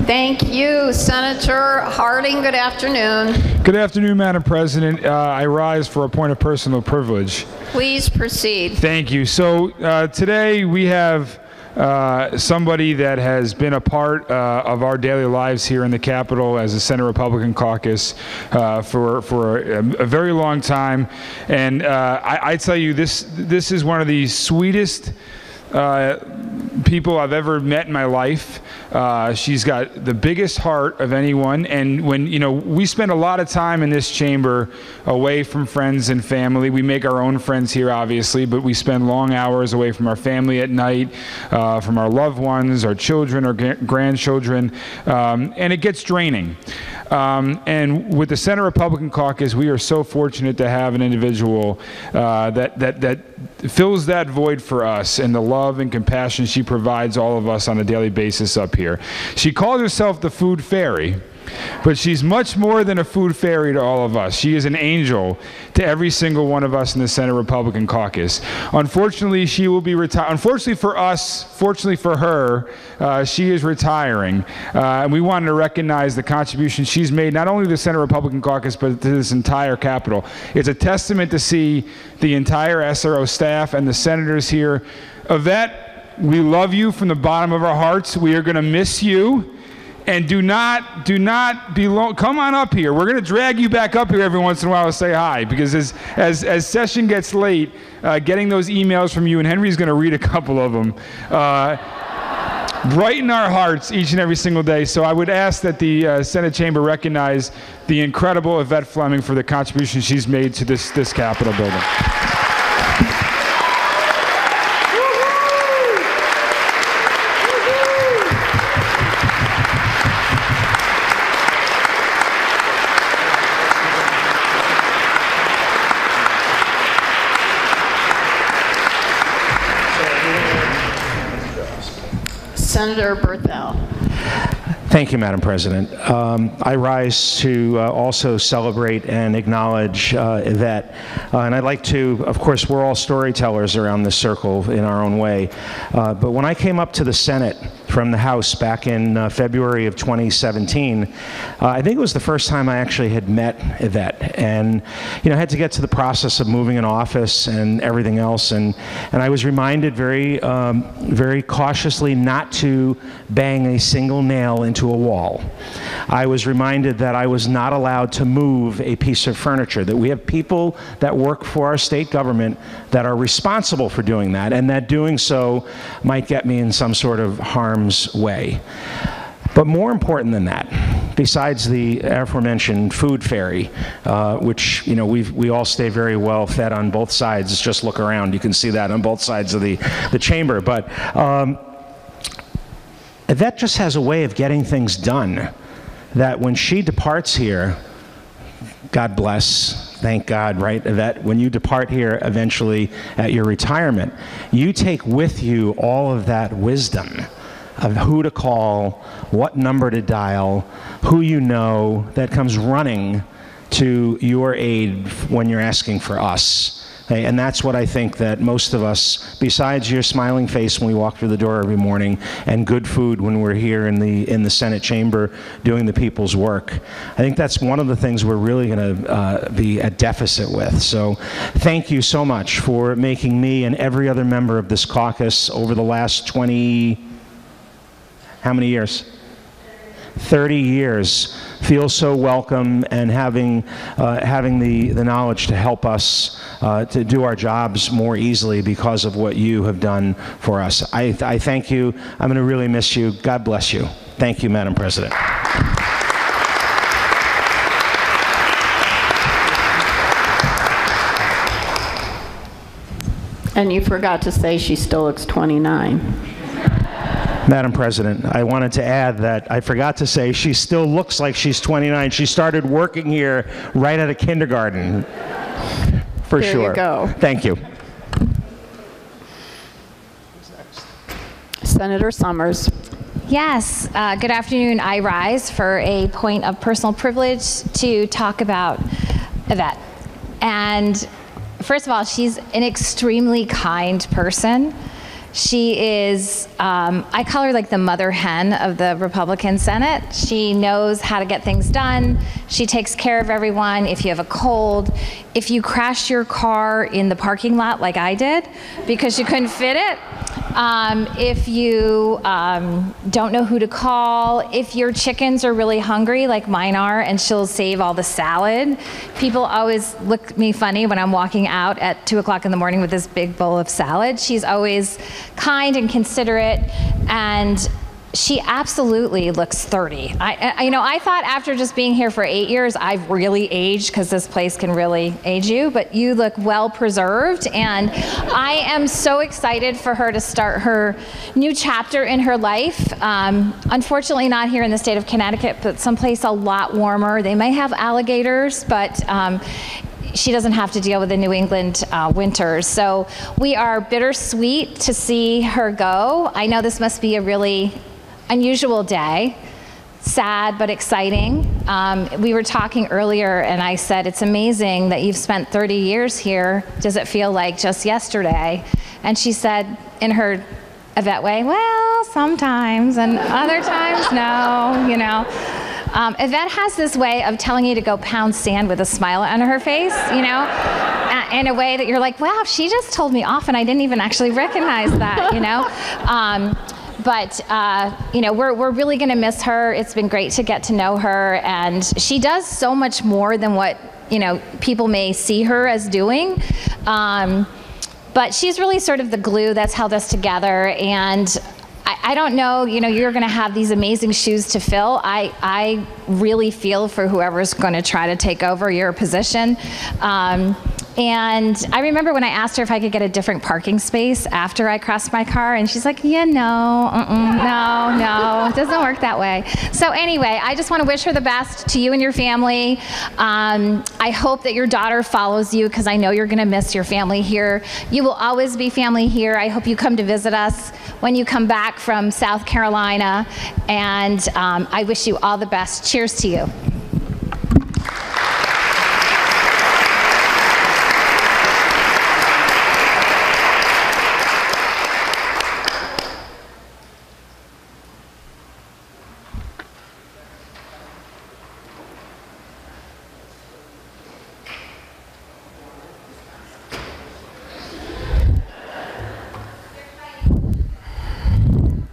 Thank you, Senator Harding. Good afternoon. Good afternoon, Madam President. I rise for a point of personal privilege. Please proceed. Thank you. So today we have somebody that has been a part of our daily lives here in the Capitol as a Senate Republican caucus for a very long time. And I tell you, this is one of the sweetest people I've ever met in my life. She's got the biggest heart of anyone, and when we spend a lot of time in this chamber away from friends and family. We make our own friends here, obviously, but we spend long hours away from our family at night, from our loved ones, our children, our grandchildren, and it gets draining. And with the Senate Republican Caucus, we are so fortunate to have an individual that fills that void for us, and the love and compassion she provides all of us on a daily basis up here. She calls herself the Food Fairy, but she's much more than a food fairy to all of us. She is an angel to every single one of us in the Senate Republican Caucus. Unfortunately, she will be retired. Unfortunately for us, fortunately for her, she is retiring. And we wanted to recognize the contribution she's made, not only to the Senate Republican Caucus, but to this entire Capitol. It's a testament to see the entire SRO staff and the senators here. Yvette, we love you from the bottom of our hearts. We are going to miss you. And do not be long. Come on up here. We're going to drag you back up here every once in a while to say hi, because as session gets late, getting those emails from you, and Henry's going to read a couple of them, brighten our hearts each and every single day. So I would ask that the Senate chamber recognize the incredible Yvette Fleming for the contribution she's made to this Capitol building. Senator Berthel. Thank you, Madam President. I rise to also celebrate and acknowledge Yvette. And I'd like to, of course, we're all storytellers around this circle in our own way. But when I came up to the Senate from the House back in February of 2017, I think it was the first time I actually had met Yvette. And, had to get to the process of moving in office and everything else. And I was reminded very, very cautiously not to bang a single nail into a wall. I was reminded that I was not allowed to move a piece of furniture, that we have people that work for our state government that are responsible for doing that, and that doing so might get me in some sort of harm's way. But more important than that, besides the aforementioned food fairy, which we all stay very well fed on both sides. Just look around, you can see that on both sides of the chamber. But Yvette just has a way of getting things done that when she departs here, God bless, thank God, right, Yvette? When you depart here eventually at your retirement, you take with you all of that wisdom of who to call, what number to dial, who you know that comes running to your aid when you're asking for us. Okay, and that's what I think that most of us, besides your smiling face when we walk through the door every morning and good food when we're here in the Senate chamber doing the people's work, I think that's one of the things we're really going to be at deficit with. So thank you so much for making me and every other member of this caucus over the last 20, how many years? 30 years, feel so welcome, and having the knowledge to help us to do our jobs more easily because of what you have done for us. I thank you. I'm going to really miss you. God bless you. Thank you, Madam President. And you forgot to say she still looks 29. Madam President, I wanted to add that I forgot to say she still looks like she's 29. She started working here right out of kindergarten, for sure. There you go. Thank you. Senator Summers. Yes, good afternoon. I rise for a point of personal privilege to talk about Yvette. And first of all, she's an extremely kind person. She is, I call her like the mother hen of the Republican Senate. She knows how to get things done. She takes care of everyone. If you have a cold, if you crash your car in the parking lot like I did because you couldn't fit it, if you don't know who to call, if your chickens are really hungry like mine are, and she'll save all the salad. People always look at me funny when I'm walking out at 2 o'clock in the morning with this big bowl of salad. She's always kind and considerate, and she absolutely looks 30. I thought after just being here for 8 years, I've really aged, because this place can really age you, but you look well preserved, and I am so excited for her to start her new chapter in her life. Unfortunately not here in the state of Connecticut, but someplace a lot warmer. They may have alligators, but she doesn't have to deal with the New England winters. So we are bittersweet to see her go. I know this must be a really unusual day, sad but exciting. We were talking earlier, and I said, it's amazing that you've spent 30 years here. Does it feel like just yesterday? And she said in her Yvette way, well, sometimes, and other times, no, you know. Yvette has this way of telling you to go pound sand with a smile on her face, you know, in a way that you're like, wow, she just told me off and I didn't even actually recognize that, you know. But you know, we're really going to miss her. It's been great to get to know her, and she does so much more than what, you know, people may see her as doing. But she's really sort of the glue that's held us together, and I don't know, you know, you're going to have these amazing shoes to fill. I really feel for whoever's going to try to take over your position. And I remember when I asked her if I could get a different parking space after I crossed my car, and she's like, yeah, no, no, it doesn't work that way. So anyway, I just want to wish her the best to you and your family. I hope that your daughter follows you, because I know you're going to miss your family here. You will always be family here. I hope you come to visit us when you come back from South Carolina, and I wish you all the best. Cheers to you.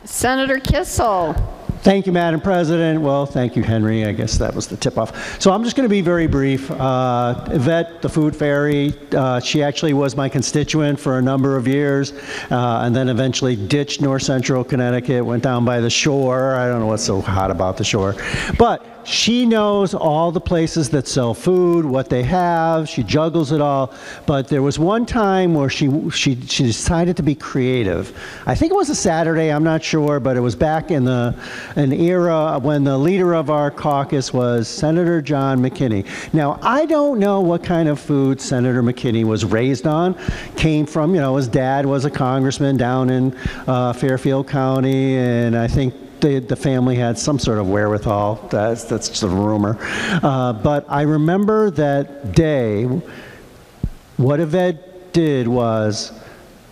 Senator Kissel. Thank you, Madam President. Well, thank you, Henry. I guess that was the tip-off. So I'm just going to be very brief. Yvette, the food fairy, she actually was my constituent for a number of years, and then eventually ditched North Central Connecticut, went down by the shore. I don't know what's so hot about the shore. But she knows all the places that sell food, what they have. She juggles it all. But there was one time where she decided to be creative. I think it was a Saturday, I'm not sure, but it was back in an era when the leader of our caucus was Senator John McKinney. Now, I don't know what kind of food Senator McKinney was raised on. Came from, you know, his dad was a congressman down in Fairfield County, and I think the family had some sort of wherewithal. That's just a rumor. But I remember that day, what Yvette did was,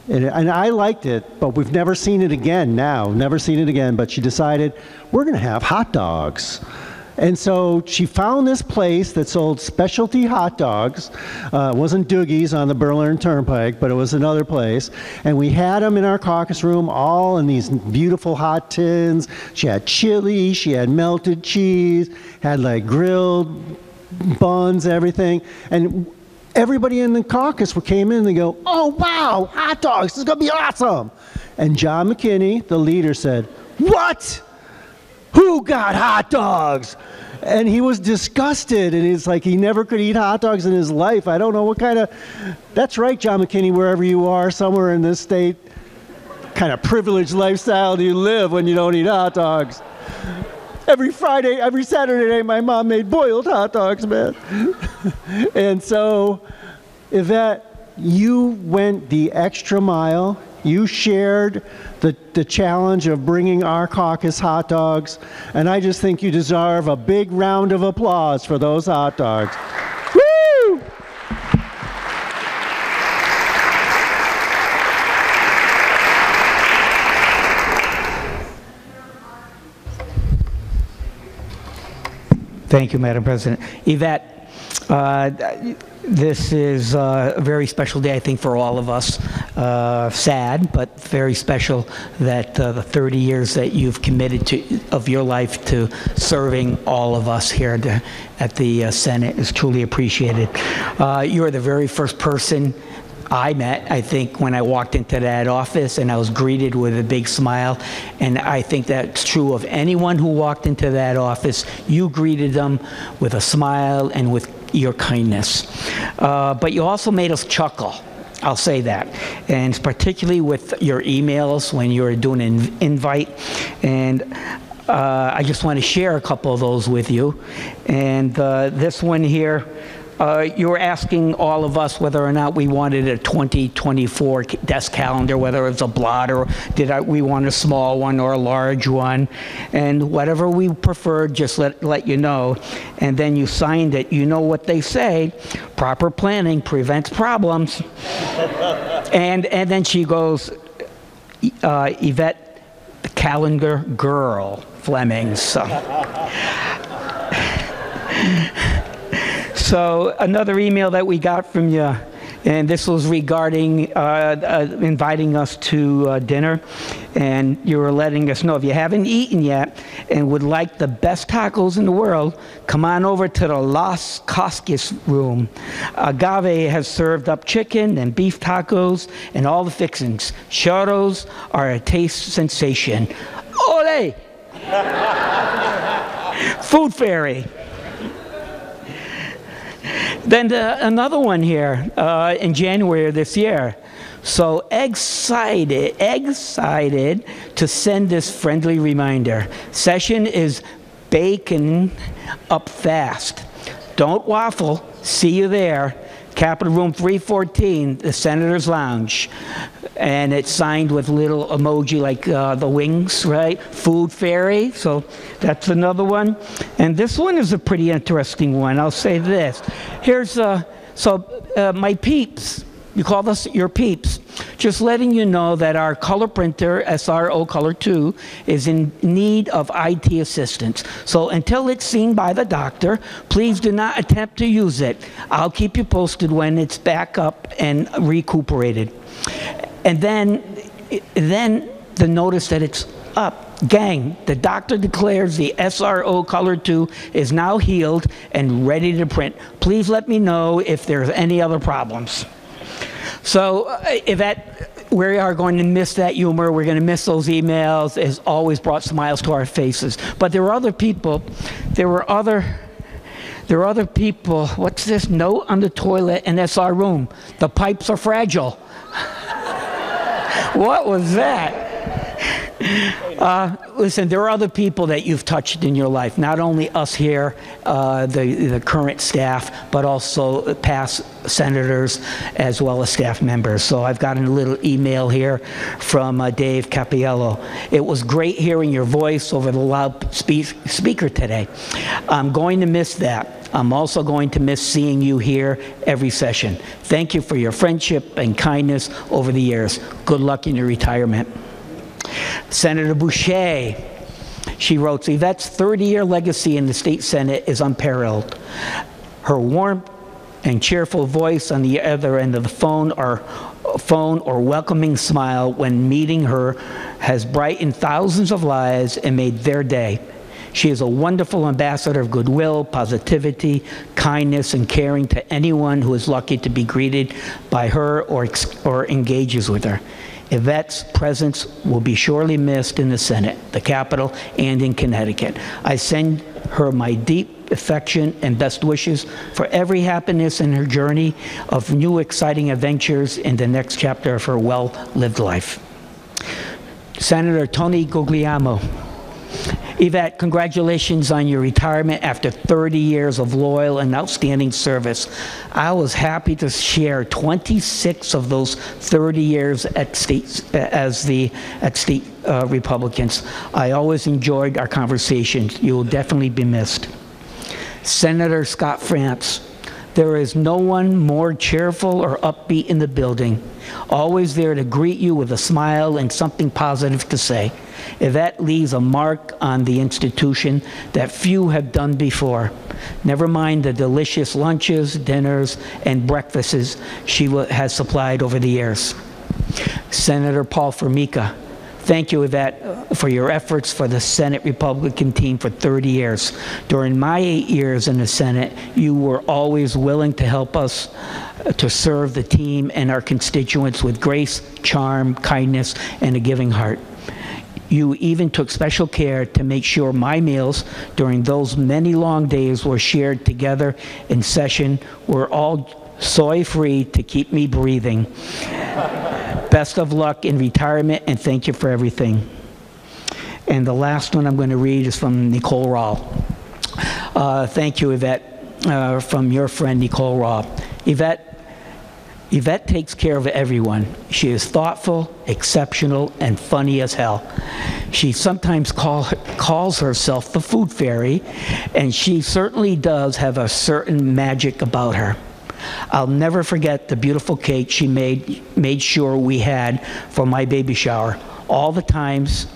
and I liked it, but we've never seen it again now, never seen it again, but she decided, we're going to have hot dogs. And so she found this place that sold specialty hot dogs. It wasn't Doogie's on the Berlin Turnpike, but it was another place. And we had them in our caucus room, all in these beautiful hot tins. She had chili, she had melted cheese, had like grilled buns, everything. And everybody in the caucus came in and they go, oh, wow, hot dogs, this is going to be awesome. And John McKinney, the leader, said, what? Who got hot dogs? And he was disgusted, and it's like he never could eat hot dogs in his life. I don't know what kind of, that's right, John McKinney, wherever you are, somewhere in this state, kind of privileged lifestyle do you live when you don't eat hot dogs? Every Friday, every Saturday night, my mom made boiled hot dogs, man. And so, Yvette, you went the extra mile. You shared the challenge of bringing our caucus hot dogs, and I just think you deserve a big round of applause for those hot dogs. Woo! Thank you, Madam President. Yvette, this is a very special day, I think, for all of us. Sad, but very special that the 30 years that you've committed of your life to serving all of us here at the Senate is truly appreciated. You are the very first person I met, I think, when I walked into that office, and I was greeted with a big smile. And I think that's true of anyone who walked into that office. You greeted them with a smile and with your kindness. But you also made us chuckle. I'll say that. And particularly with your emails when you were doing an invite. And I just want to share a couple of those with you. And this one here, you were asking all of us whether or not we wanted a 2024 desk calendar, whether it was a blot or we want a small one or a large one. And whatever we preferred, just let you know. And then you signed it. You know what they say, proper planning prevents problems. and then she goes, Yvette, the calendar girl, Fleming. So another email that we got from you, and this was regarding inviting us to dinner, and you were letting us know if you haven't eaten yet and would like the best tacos in the world, come on over to the Las Casas room. Agave has served up chicken and beef tacos and all the fixings. Churros are a taste sensation. Ole! Food Fairy. Then another one here in January of this year. So excited to send this friendly reminder. Session is baking up fast. Don't waffle. See you there. Capitol Room 314, the Senator's Lounge. And it's signed with little emoji like the wings, right? Food Fairy, so that's another one. And this one is a pretty interesting one. I'll say this. Here's, my peeps, you call us your peeps, just letting you know that our color printer, SRO Color 2, is in need of IT assistance. So until it's seen by the doctor, please do not attempt to use it. I'll keep you posted when it's back up and recuperated. And then the notice that it's up. Gang, the doctor declares the SRO Color 2 is now healed and ready to print. Please let me know if there's any other problems. So, Yvette, we are going to miss that humor. We're going to miss those emails. It's always brought smiles to our faces. But there were other people. There were other people. What's this note on the toilet in SR room? The pipes are fragile. What was that? Listen, there are other people that you've touched in your life, not only us here, the current staff, but also past senators as well as staff members. So I've gotten a little email here from Dave Capiello. It was great hearing your voice over the loudspeaker today. I'm going to miss that. I'm also going to miss seeing you here every session. Thank you for your friendship and kindness over the years. Good luck in your retirement. Senator Boucher, she wrote, Yvette's 30-year legacy in the state Senate is unparalleled. Her warmth and cheerful voice on the other end of the phone or welcoming smile when meeting her has brightened thousands of lives and made their day. She is a wonderful ambassador of goodwill, positivity, kindness, and caring to anyone who is lucky to be greeted by her or engages with her. Yvette's presence will be surely missed in the Senate, the Capitol, and in Connecticut. I send her my deep affection and best wishes for every happiness in her journey of new exciting adventures in the next chapter of her well-lived life. Senator Tony Guglielmo. Yvette, congratulations on your retirement after 30 years of loyal and outstanding service. I was happy to share 26 of those 30 years at state Republicans. I always enjoyed our conversations. You will definitely be missed. Senator Scott France, There is no one more cheerful or upbeat in the building, always there to greet you with a smile and something positive to say. Yvette leaves a mark on the institution that few have done before. Never mind the delicious lunches, dinners, and breakfasts she has supplied over the years. Senator Paul Formica, thank you, Yvette, for your efforts for the Senate Republican team for 30 years. During my 8 years in the Senate, you were always willing to help us to serve the team and our constituents with grace, charm, kindness, and a giving heart. You even took special care to make sure my meals during those many long days were shared together in session, were all soy-free to keep me breathing. Best of luck in retirement, and thank you for everything. And the last one I'm going to read is from Nicole Rahl. Thank you, Yvette, from your friend Nicole Rahl. Yvette takes care of everyone. She is thoughtful, exceptional, and funny as hell. She sometimes calls herself the food fairy, and she certainly does have a certain magic about her. I'll never forget the beautiful cake she made sure we had for my baby shower. All the times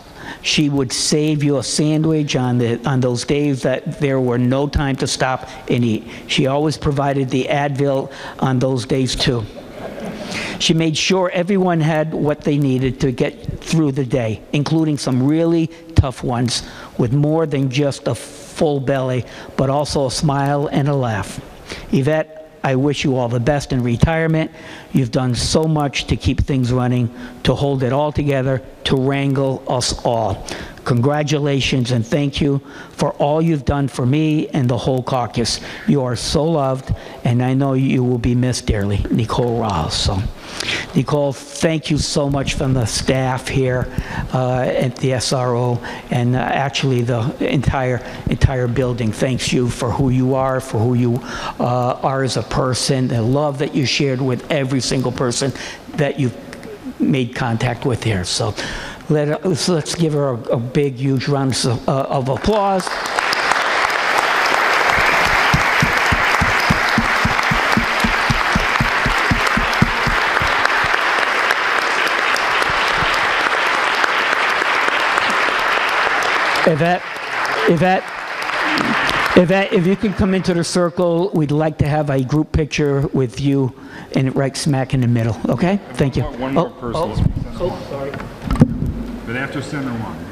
she would save you a sandwich on those days that there were no time to stop and eat. She always provided the Advil on those days too. She made sure everyone had what they needed to get through the day, including some really tough ones with more than just a full belly, but also a smile and a laugh. Yvette, I wish you all the best in retirement. You've done so much to keep things running, to hold it all together, to wrangle us all. Congratulations and thank you for all you've done for me and the whole caucus. You are so loved, and I know you will be missed dearly. Nicole Rahl. So, Nicole, thank you so much from the staff here at the SRO, and actually the entire building. Thanks you for who you are, for who you are as a person, the love that you shared with every single person that you've made contact with here. So let's give her a big, huge round of applause. Yvette, if you can come into the circle, we'd like to have a group picture with you and right smack in the middle, okay? Thank you. One more person. Sorry. But after Senator Wong.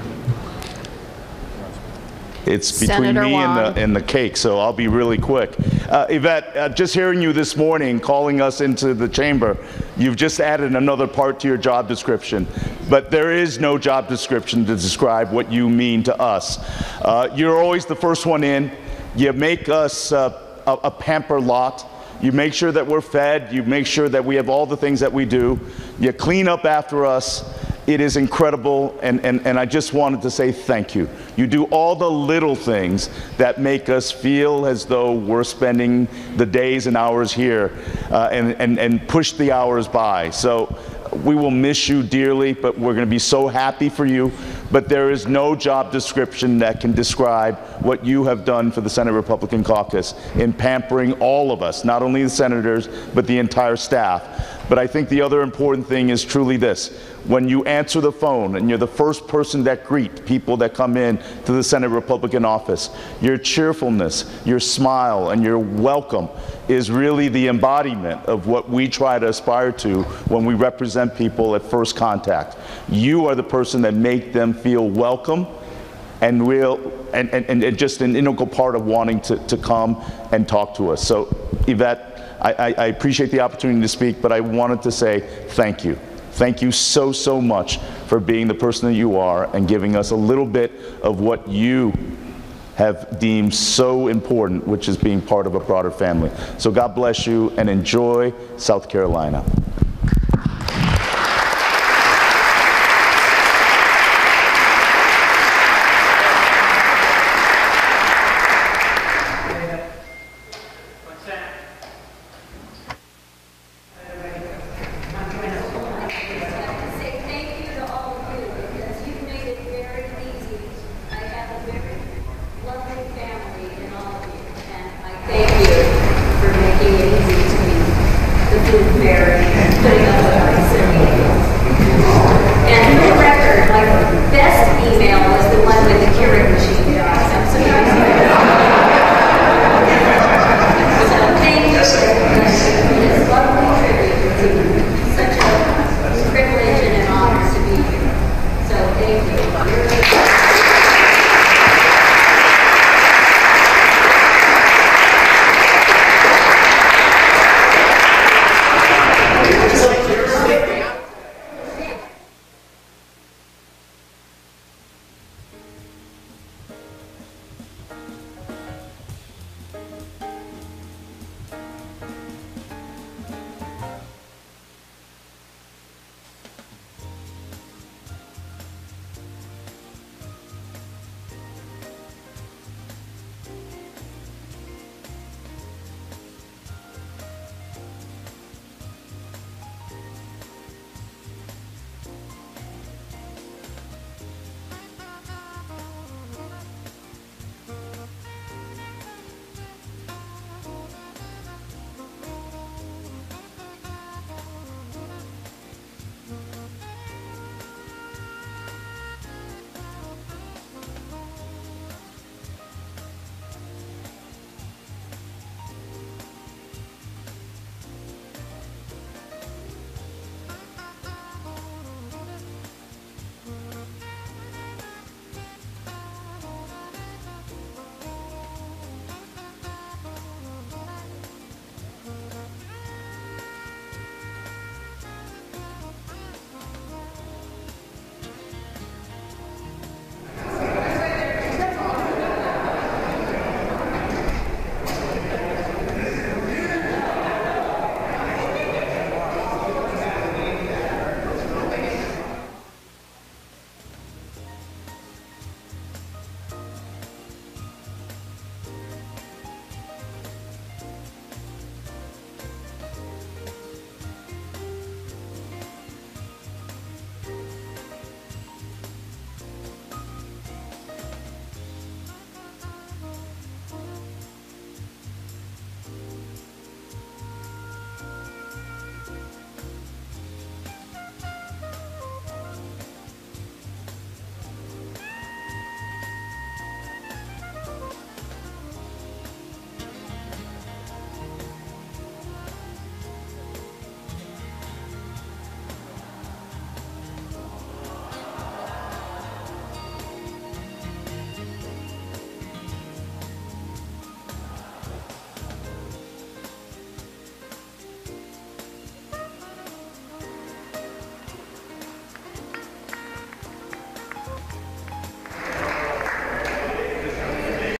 It's between Senator me Wong. and the cake, so I'll be really quick. Yvette, just hearing you this morning, calling us into the chamber, you've just added another part to your job description. But there is no job description to describe what you mean to us. You're always the first one in. You make us a pamper lot. You make sure that we're fed. You make sure that we have all the things that we do. You clean up after us. It is incredible, and I just wanted to say thank you. You do all the little things that make us feel as though we're spending the days and hours here and push the hours by. So we will miss you dearly, but we're going to be so happy for you. But there is no job description that can describe what you have done for the Senate Republican Caucus in pampering all of us, not only the senators, but the entire staff. But I think the other important thing is truly this. When you answer the phone and you're the first person that greet people that come in to the Senate Republican office, your cheerfulness, your smile, and your welcome is really the embodiment of what we try to aspire to when we represent people at first contact. You are the person that make them feel welcome and just an integral part of wanting to come and talk to us. So, Yvette, I appreciate the opportunity to speak, but I wanted to say thank you. Thank you so, so much for being the person that you are and giving us a little bit of what you have deemed so important, which is being part of a broader family. So God bless you and enjoy South Carolina. Thank you for making food fairy and putting